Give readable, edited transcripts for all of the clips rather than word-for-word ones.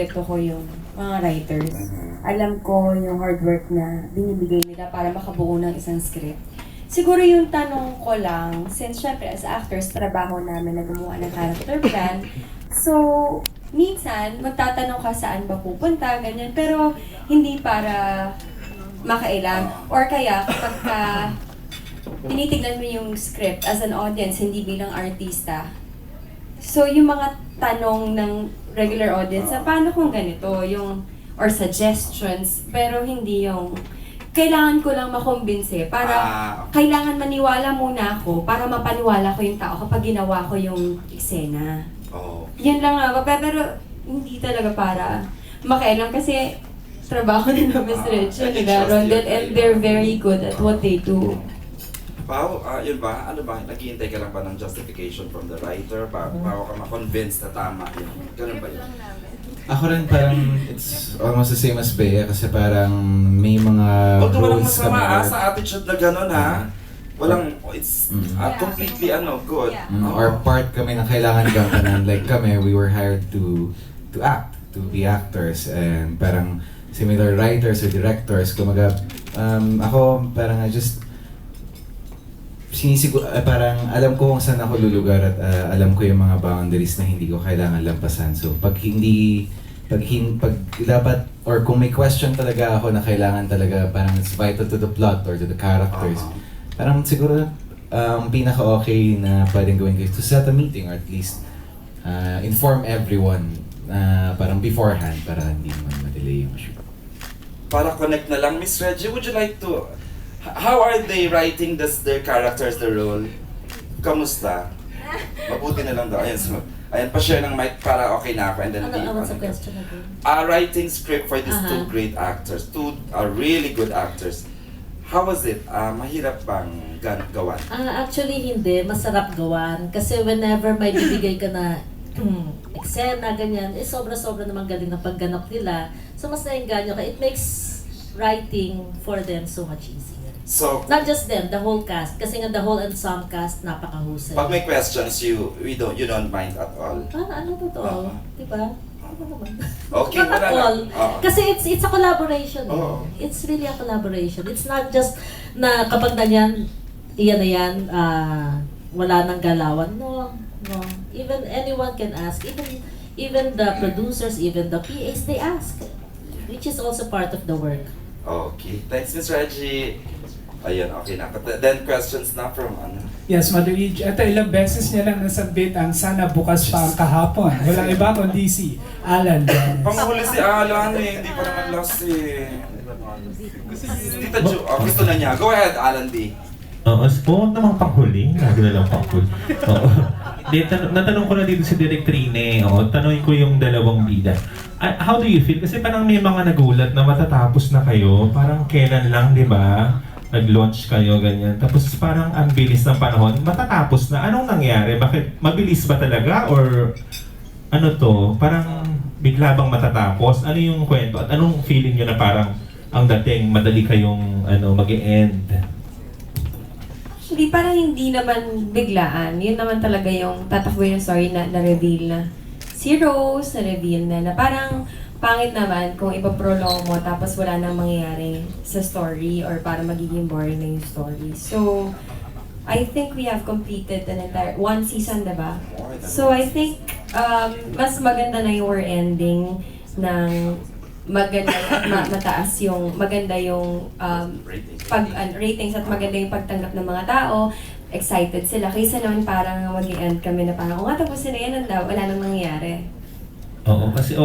Ito ko yung mga writers. Alam ko yung hard work na binibigay nila para makabuo ng isang script. Siguro yung tanong ko lang, since syempre as actors, trabaho namin na gumawa ng character plan. So, minsan, magtatanong ka saan ba pupunta, ganyan. Pero, hindi para makailang. Or kaya, kapag tinitignan mo yung script as an audience, hindi bilang artista. So, yung mga tanong ng regular audience, paano kung ganito, yung, or suggestions, pero hindi yung, kailangan ko lang makumbinse para, kailangan maniwala muna ako para mapaniwala ko yung tao kapag ginawa ko yung eksena. Yan lang nga, pero hindi talaga para makailang kasi trabaho na namin si Rachel, Rondel, and they're very good at what they do. Pao, yun ba? Ano ba? Naghihintay ka lang ba ng justification from the writer? Pao ka ma-convince na tama yun? Ganun ba yun? Ako rin parang it's almost the same as Bea kasi parang may mga Although walang rules kami. masama sa attitude na gano'n ha. Walang, it's completely good. Or part kami na kailangan gampanan. Like kami, we were hired to act, to be actors. And parang similar writers or directors. Kumaga, ako parang parang alam ko kung saan ako lulugar at alam ko yung mga boundaries na hindi ko kailangan lampasan. So pag dapat or kung may question talaga ako na kailangan talaga parang it's vital to the plot or to the characters. Parang siguro pinaka-okay na pwedeng gawin ko is to set a meeting or at least inform everyone parang beforehand para hindi naman ma-delay yung shoot. Para connect na lang, Miss Reggie, would you like to... How are they writing their characters, the role? Kamusta? Mabuti na lang daw. Ayan, pa-share ng mic para okay na ako. And then What's the question again? Writing script for these two great actors, two really good actors. How was it? Mahirap bang gawan? Actually, hindi. Masarap gawan. Kasi whenever may bibigay ka na eksena, ganyan, sobra-sobra naman galing ng pagganap nila. So, mas naengganyo ka. It makes writing for them so much easier. So, Not just them, the whole cast. Kasi nga the whole ensemble cast, napakahusay. pag may questions, you don't mind at all? Ano totoo? Diba? Ano naman? Okay, Not wala at all. lang. Kasi it's a collaboration. Oo. It's really a collaboration. It's not just na kapag iyan na yan, wala nang galawan. No. Even anyone can ask. Even the producers, even the PAs, they ask. Which is also part of the work. Okay. Thanks, Miss Reggie. Ayun, okay na. But then questions na from ano? Yes, Mother Age. Ito ilang beses niya lang nasabit ang sana bukas pa ang kahapon. Walang iba kundi si Alan Dennis. Panghuli si Alan hindi pa naman last Tita Ju, gusto na niya. Go ahead, Alan D. Oo, huwag namang panghuli. Lagi na lang panghuli. Oo. Natanong ko na dito si Direk Trine. Tanongin ko yung dalawang bida. How do you feel? Kasi parang may mga nagulat na matatapos na kayo. Parang kailan lang, di ba? Nag-launch kayo, ganyan. Tapos parang ang bilis ng panahon, matatapos na. Anong nangyari? Bakit? Mabilis ba talaga? Or ano to? Parang bigla bang matatapos? Ano yung kwento? At anong feeling nyo na parang ang dating madali kayong mag-e-end? Hindi, parang hindi naman biglaan. Yun naman talaga yung tatakbo yung story na na-reveal na si Rose, na-reveal na parang pangit naman kung ipaprolong mo tapos wala nang mangyayari sa story or para magiging boring na yung story. So, I think we have completed an entire one season, diba? So, I think mas maganda na yung we're ending ng maganda at mataas yung maganda yung ratings at maganda yung pagtanggap ng mga tao. Excited sila. Kaysa naman parang mag-i-end kami na parang, tapos na yan, wala nang nangyayari. Pero kasi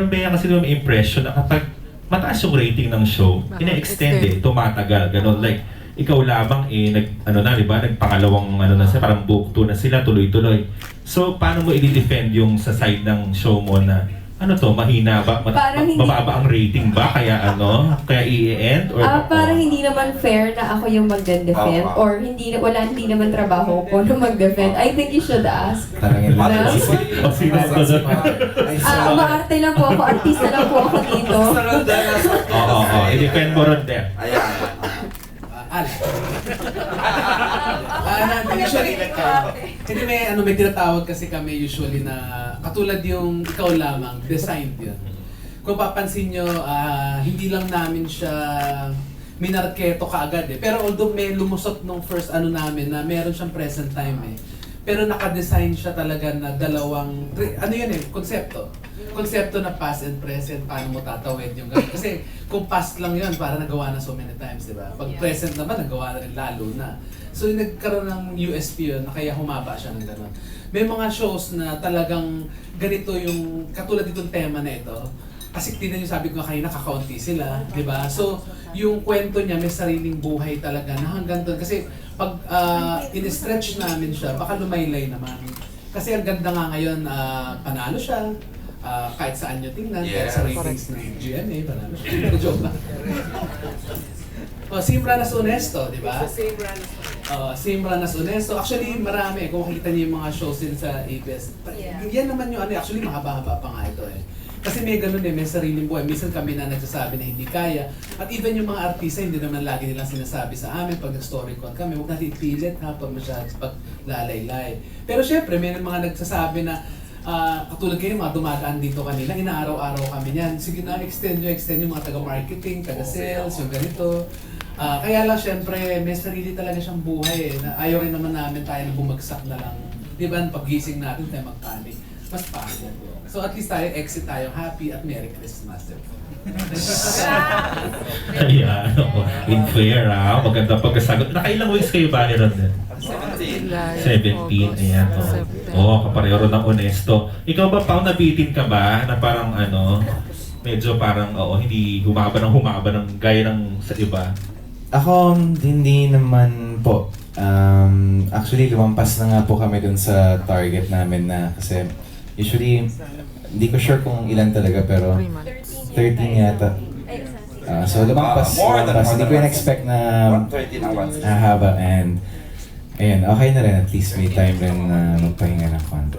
may impression na kapag mataas yung rating ng show, ina-extend tumatagal, gano'n. Like, ikaw lamang nagpangalawang parang book 2 na sila, tuloy-tuloy. So, paano mo i-defend yung sa side ng show mo na, mahina ba? Mababa ang rating ba? Kaya i-end? Or Parang hindi naman fair na ako yung mag-defend or hindi naman trabaho ko na mag-defend. I think you should ask. Talangin lang. Umaarte lang po ako, artista lang po ako dito. I-defend mo ron din. Ayan. Usually, hindi may tinatawag kasi kami usually na katulad yung ikaw lamang, designed yun. kung papansin nyo, hindi lang namin siya minarketo kaagad eh. Pero although may lumusot nung first ano namin na meron siyang present time eh. Pero naka-design siya talaga na dalawang, ano yun eh, konsepto. Konsepto na past and present, paano mo tatawid yung gano'n. Kasi kung past lang yun, para nagawa na so many times, di ba? Pag present naman, nagawa na rin lalo na. So yung nagkaroon ng USP yun, na kaya humaba siya ng gano'n. May mga shows na talagang ganito yung, katulad itong tema na ito, kasi tingnan nyo, sabi ko nga kanina, kakaunti sila, di ba? So, yung kwento niya may sariling buhay talaga na hanggang doon. Kasi pag in-stretch namin siya, baka lumaylay naman. Kasi ang ganda nga ngayon, panalo siya. Kahit saan nyo tingnan, kahit sa ratings ng GMA, panalo siya. Joke lang. Simra Nas Honesto, di ba? Simra Nas Honesto. Actually, marami. Kung makikita niyo yung mga shows din sa ABS. Yan naman yung ano, actually mahaba-haba pa nga ito eh. Kasi may ganun eh, may sariling buhay. Minsan kami na nagsasabi na hindi kaya. At even yung mga artista, hindi naman lagi nilang sinasabi sa amin pag nag-story con kami. Huwag natin ipilit ha, pag masyadong paglalaylay. Pero syempre, may mga nagsasabi na katulad kayo, mga dumadaan dito kanila, inaaraw-araw kami niyan. Sige na, extend yung mga taga-marketing, taga-sales, yung ganito. Kaya lang syempre, may sarili talaga siyang buhay eh. Na ayaw rin naman namin tayo na bumagsak na lang. Di ba, pag-gising natin tayo mag-panic. Mas pangit. So at least tayo, exit tayo happy at Merry Christmas. Ayan, in fair maganda pagkasagot. Nakailang weeks kayo ba ni Ron? 17. 17, ayan. Kapareho rin ng honesto. Ikaw ba, Pao, nabitin ka ba na parang medyo parang, hindi humaba ng gaya ng sa iba? Ako, hindi naman po. Actually, lumampas na nga po kami dun sa target namin na kasi usually, hindi ko sure kung ilan talaga pero 13 yata. So lumampas. Hindi ko in-expect na 13 hours. hahaba and ayun, okay na rin. At least may time rin na magpahinga ng konti.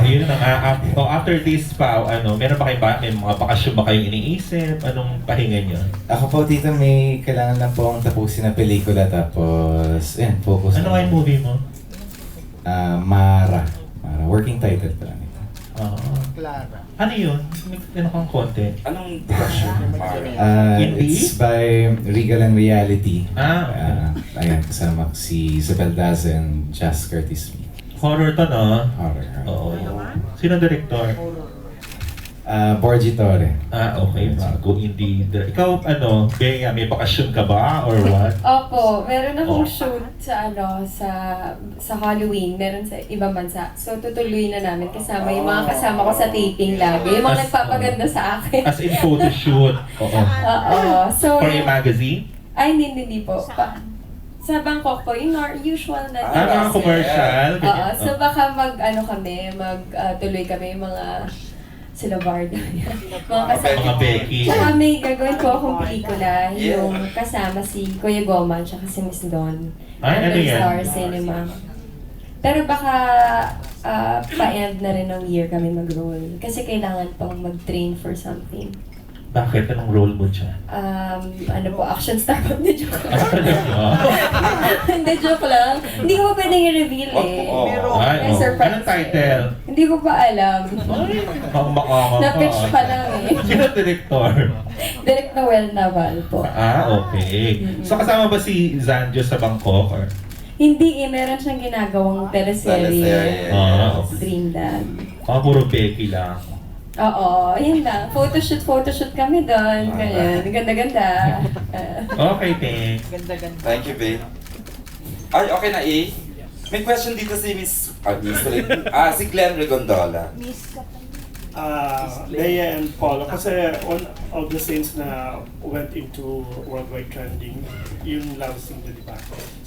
Yun na nga. After this, Pao, meron ba kayo may mga bakasyon ba kayong iniisip? Anong pahinga niyo? Ako po dito may kailangan lang po akong tapusin na pelikula tapos ayun, focus. Ano nga yung movie mo? Mara. Working title pa lang ito. Clara. Ano yun? Ano kang konti? Anong production? It's by Regal and Reality. Okay. Ayan, kasama si Isabel Daza and Jazz Curtis Smith. Horror to, no? Horror. Oo. Sino director? Borgie Torre. Okay. Bago indie. Ikaw, Bea, may bakasyon ka ba? Or what? Opo, meron akong shoot sa sa Halloween, meron sa ibang bansa. So tutuloy na namin kasama yung mga kasama ko sa taping lagi. Yung mga nagpapaganda sa akin. As in photoshoot. Oo. Oo. So, For a magazine? ay hindi po. Sa Bangkok po, yung usual na Commercial. Oo, so baka tuloy kami yung mga sila Barda. Mga kasama. Mga Becky. Tsaka may gagawin po akong pelikula, yung kasama si Kuya Goma, tsaka si Miss Dawn. Ay, ano yan? Star Cinema. Pero baka pa-end na rin ng year kami mag-roll. Kasi kailangan pang mag-train for something. Bakit? Anong role mo dyan? Action star ba? Hindi, joke lang. Hindi, joke lang. Hindi ko pa pwedeng i-reveal eh. Ay, May surprise anong title? Hindi ko pa alam. Na-pitch pa lang eh. Sino director? Direct Noel Naval po. Okay. So kasama ba si Zanjo sa Bangkok? Or? Hindi eh, meron siyang ginagawang teleserye. Okay. Dreamland. Puro Becky lang. Oo, yun lang. Photoshoot kami doon. Ganyan. Ganda-ganda. Okay, thanks. Ganda-ganda. Thank you, babe. Ay, okay na eh. May question dito si si Glenn Regondola. Leia and Paula, kasi one of the scenes na went into worldwide trending, yung love scene, di ba?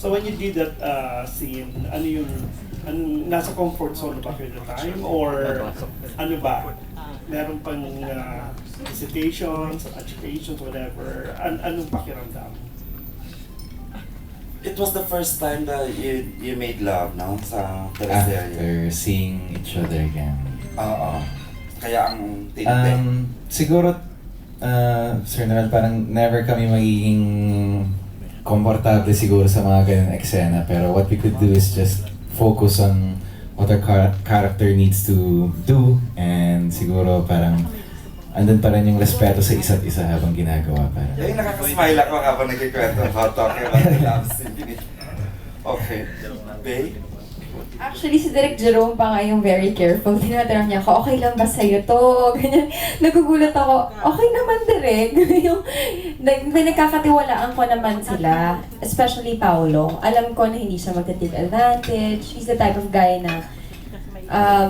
So when you did that scene, nasa comfort zone ba kayo the time? Or ano ba? Meron pang hesitations, agitations, whatever. Anong pakiramdam? It was the first time that you made love, no? Sa teleserye. After seeing each other again. Oo. Kaya ang tinte. Siguro, Sir Noel, parang never kami magiging komportable siguro sa mga ganun eksena. Pero what we could do is just focus on what our character needs to do. And siguro parang andun pa rin yung respeto sa isa't isa habang ginagawa para. Ay, nakakasmile ako habang nagkikwento about talking about the love scene. Okay. Bay? Actually, si Direk Jerome pa nga yung very careful. Tinatanong niya ako, okay lang ba sa'yo to? Ganyan. Nagugulat ako, okay naman Direk. yung, nagkakatiwalaan ko naman sila. Especially Paolo. Alam ko na hindi siya magta-take advantage. He's the type of guy na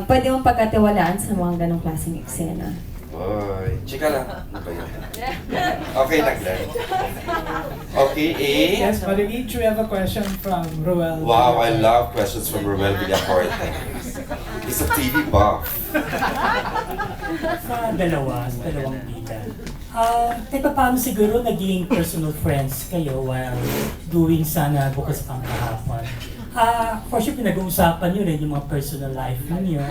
pwede mong pagkatiwalaan sa mga ganong klaseng eksena. Boy, chika lang. Ano ba yun? Okay lang din. Okay, eh? Yes, but each we have a question from Roel. Wow, I love questions from Ruel Villacorte. He's a TV buff. Sa dalawang bida. Paano siguro naging personal friends kayo while doing Sana Bukas Pang Kahapon? For sure, pinag-uusapan nyo rin yung mga personal life ninyo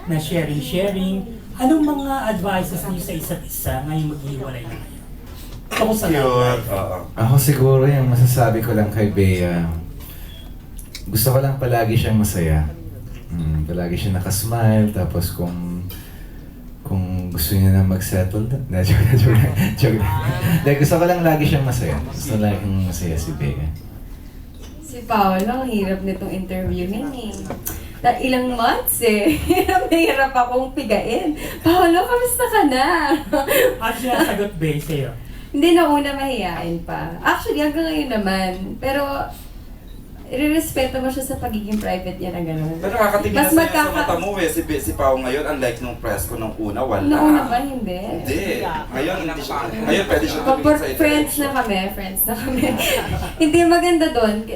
na sharing. Anong mga advices niyo sa isa't isa ngayong maghihiwalay na kayo? Ito ko sa Cute. life. Oo. Ako siguro yung masasabi ko lang kay Bea, gusto ko lang palagi siyang masaya. Palagi siya nakasmile, tapos kung gusto niya na mag-settle, joke lang. Gusto ko lang lagi siyang masaya. Gusto lang masaya si Bea. Si Paolo, ang hirap nitong interviewin eh. Ilang months eh. Hirap akong pigain. Paolo, kamusta ka na? Ano siya sagot ba sa'yo? Hindi na una mahihain pa. Actually, hanggang ngayon naman. Pero, irerespeto mo siya sa pagiging private niya na gano'n. Pero nakakatingin na Mas sa'yo sa magkaka- mata mo eh. Si Pao ngayon, unlike nung press ko nung una, wala. Nauna ba? Hindi. Hindi. Ngayon, hindi siya. Ngayon, pwede siya tumingin sa Friends na kami. Hindi maganda doon.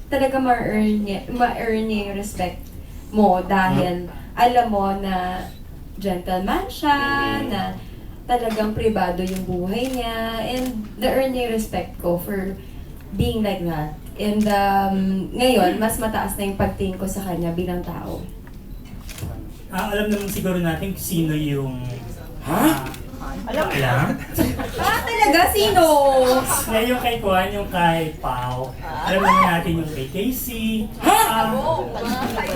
Talaga ma-earn niya yung respect mo dahil alam mo na gentleman siya, na talagang privado yung buhay niya, and na-earn niya yung respect ko for being like that. And ngayon, mas mataas na yung pagtingin ko sa kanya bilang tao. Alam naman siguro natin kung sino yung... Ha? Alam? Talaga? Sino? Yan yung kay Kuan, yung kay Pao. Alam naman natin yung kay Casey.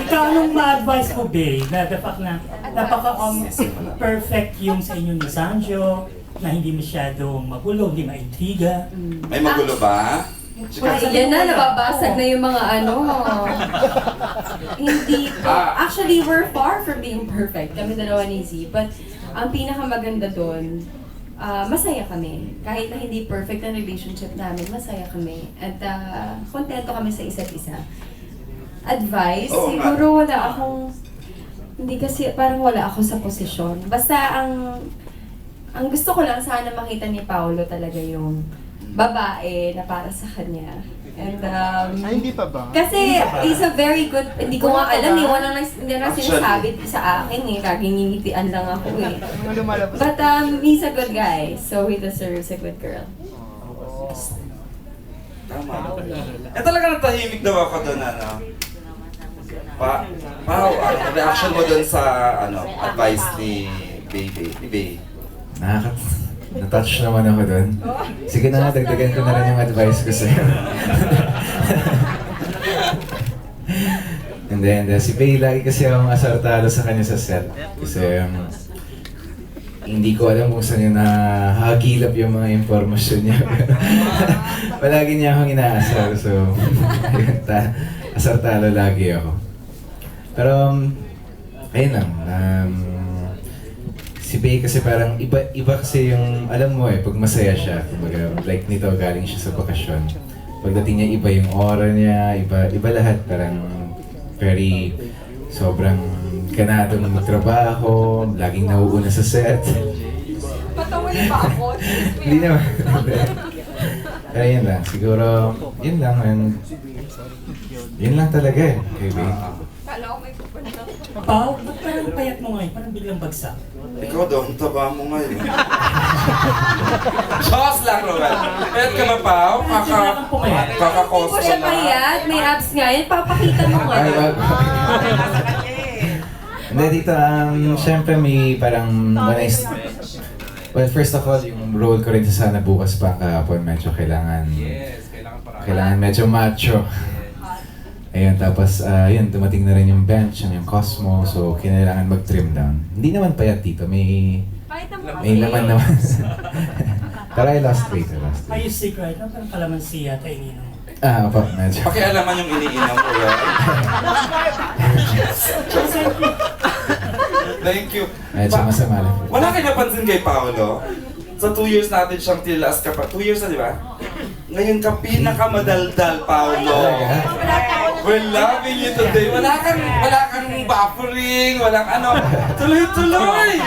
Ikaw, anong ma-advise mo, babe? Na the fact na napaka-perfect yung sa inyo ni Sanjo, na hindi masyadong magulo, hindi maintriga. May magulo ba? Ay, yan na, nababasag na yung mga Hindi po. Actually, we're far from being perfect. Kami dalawa ni Z. But, ang pinakamaganda doon, masaya kami. Kahit na hindi perfect ang relationship namin, masaya kami. At kontento kami sa isa't isa. Advice? Oo nga. Siguro wala akong... Hindi kasi, parang wala ako sa posisyon. Basta ang gusto ko lang sana makita ni Paolo talaga yung babae na para sa kanya. And, hindi pa ba? kasi he's a very good, hindi ko nga alam eh, hindi na sinasabi sa akin eh, laging ngingitian lang ako eh. But he's a good guy, so he deserves a good girl. Tama. Talaga natahimik daw ako doon, ano? Pao, reaction mo doon sa, advice ni Baby? Na-touch naman ako doon. Sige na nga, dagdagan ko na rin yung advice ko sa'yo. And then, si Faye, lagi kasi akong asartado sa kanya sa set. Kasi hindi ko alam kung saan yung nakakilap yung mga impormasyon niya. Palagi niya akong inaasar, so asartado lagi ako. Pero, ayun lang. Si Faye kasi parang iba kasi yung, alam mo pag masaya siya, kumbaga, like nito, galing siya sa bakasyon. Pagdating niya, iba yung aura niya, iba lahat, parang very, sobrang ganadong magtrabaho, laging nauuna sa set. Patawin ba ako? Hindi naman. Pero yun lang, siguro, yun lang, and yun lang talaga kay Faye. Kala ko may pupunta. Pao, ba't parang payat mo ngayon? Parang biglang bagsak. Ikaw daw, ang taba mo ngayon. Diyos lang, Roel. Pwede ka ba, Pao? Kakakos Hindi ko siya payat, may abs nga yan, papakita mo nga. Ay, wag. Hindi, dito, syempre may parang, well, first of all, yung role ko rin sa Sana Bukas Pang Kahapon, medyo kailangan medyo macho. Ayun, tapos, yun, dumating na rin yung bench, yung Cosmo, so, kailangan mag-trim down. Hindi naman payat dito, may May laman naman. Pero I lost weight. Are you sick right now? Parang kalamansi yata ininom mo. Opo, medyo. Pakialaman yung iniinom ko yan. Thank you. Medyo masama lang. Wala kayo napansin kay Paolo? Sa 2 years natin siyang tilaas ka pa. 2 years na, di ba? Ngayon ka pinakamadaldal, Paolo. We're loving you today. Wala kang buffering, walang ano. Tuloy-tuloy!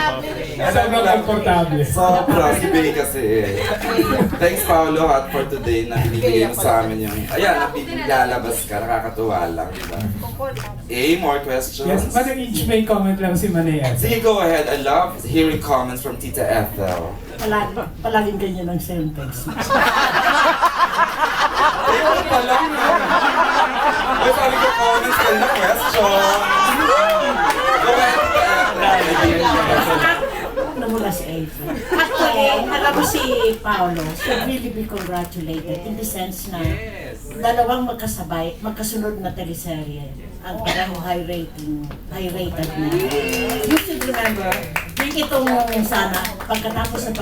Sobrang komportable. Sobra, si Bay kasi. Thanks, Paolo, at for today na binigay mo sa amin yung... Ayan, lalabas ka, nakakatuwa lang. Diba? More questions? Yes, Mother each may comment lang si Manay Ethel. Sige, go ahead. I love hearing comments from Tita Ethel. Palaging ganyan ang sentence. Ayun pa lang. Ay, sabi ko comments kayo na question. Go ahead, Tita Ethel. Mula sa April. Actually, alam mo si Paolo should really be congratulated in the sense na dalawang magkasunod na teleserye ang parang high-rated na. You should remember, din itong sana pagkatapos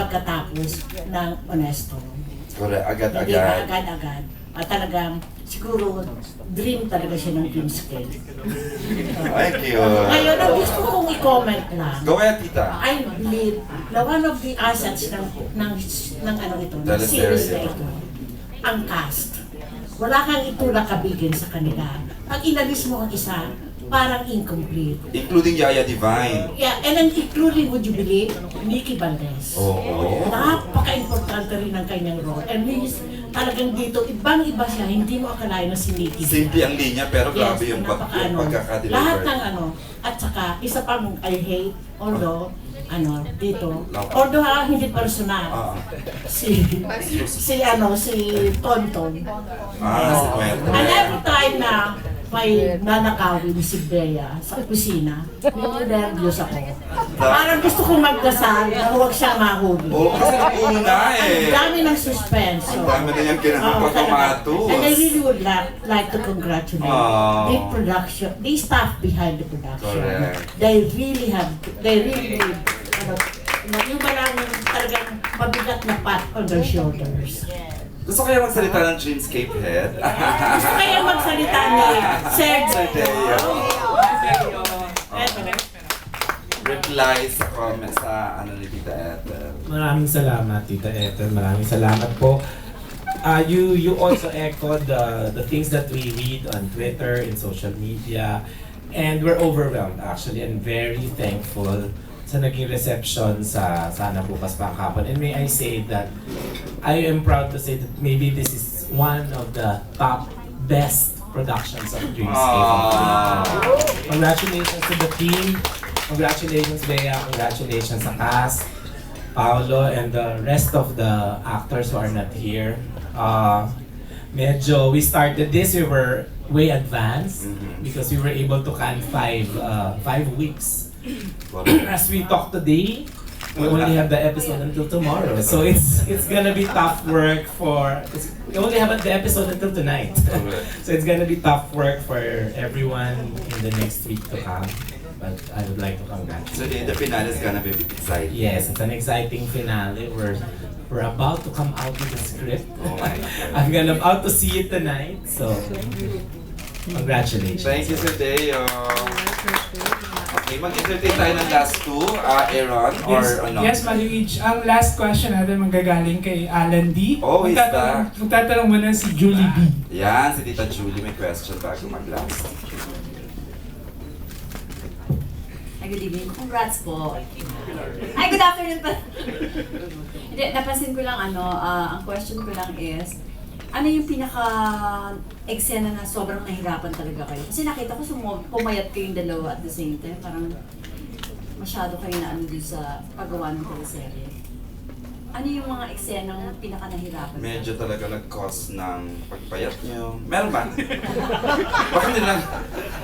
ng Honesto. Correct, Hindi ba agad-agad. agad-agad? At talagang, siguro, dream talaga siya ng Dreamscape. Thank you. Ngayon, ang gusto kong i-comment lang, Go ahead, Tita. I believe na one of the assets ng ano ito, ng Teleserye. series na ito, ang cast. Wala kang itulak kabigin sa kanila. Pag inalis mo ang isa, parang incomplete. Including Yaya Divine. Yeah, and then including, would you believe, Nikki Valdez. Oo. Napaka-importante rin ang kanyang role. And he's talagang dito, ibang-iba siya, hindi mo akalain na si Nikki. Simple ang linya, pero grabe yung napaka-ano. pagkakadeliver. Lahat ng ano, at saka, isa pang I hate, although, dito, although hindi personal, si Tonton. Si Kwento. And every time na may nanakawin si Bea sa kusina, nininervyos ako. Parang gusto kong magdasal na huwag siyang mahuli. Oo, kasi una Ang dami ng suspense. Ang dami na yung kinakapagkamatos. And I really would like to congratulate the production, the staff behind the production. Correct. They really, yung parang talagang mabigat na pat on their shoulders. Gusto kaya magsalita ng Dreamscape Head? Gusto kaya magsalita ni Sergio. Reply sa comment sa ni Tita Ethel. Maraming salamat, Tita Ethel. Maraming salamat po. You also echoed the things that we read on Twitter, in social media, and we're overwhelmed actually and very thankful sa naging reception sa Sana Bukas Pa Ang Kahapon. And may I say that I am proud to say that maybe this is one of the top best productions of Dreamscape. Congratulations to the team. Congratulations, Bea. Congratulations sa cast, Paolo, and the rest of the actors who are not here. We started this, we were way advanced because we were able to can 5 weeks. As we talk today, we only have the episode until tomorrow. So it's gonna be tough work we only have the episode until tonight. So it's gonna be tough work for everyone in the next week to come. But I would like to congratulate. So the finale is gonna be exciting. Yes, it's an exciting finale. We're about to come out with the script. Oh my I'm about to see it tonight. So congratulations. Thank you, Deo. Okay, mag-entertain tayo ng last two, Aaron, or ano? Yes, Maluig. Ang last question natin manggagaling kay Alan D. Oh, is that? Magtatanong muna si Julie B. Yan, si Tita Julie may question bago mag-last. Ay, good evening. Congrats po. Ay, good afternoon pa. Hindi, napansin ko lang ang question ko lang is, ano yung pinaka-eksena na sobrang nahirapan talaga kayo? Kasi nakita ko pumayat kayong dalawa at the same time. Parang masyado kayo na dun sa paggawa ng teleserye. Ano yung mga eksenang pinaka-nahirapan? Medyo talaga nag-cause ng pagpayat niyo. Meron ba? Baka nila,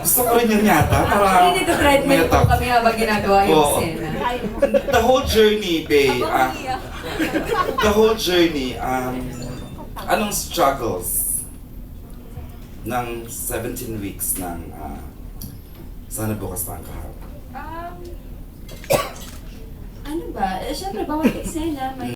gusto ko rin yun yata. Para Hindi nito-treadmill po kami habang ginagawa yung eksena. The whole journey, Bay. The whole journey, anong struggles ng 17 weeks ng Sana Bukas Pa Ang Kahapon? Ano ba? Siyempre, bawat eksena may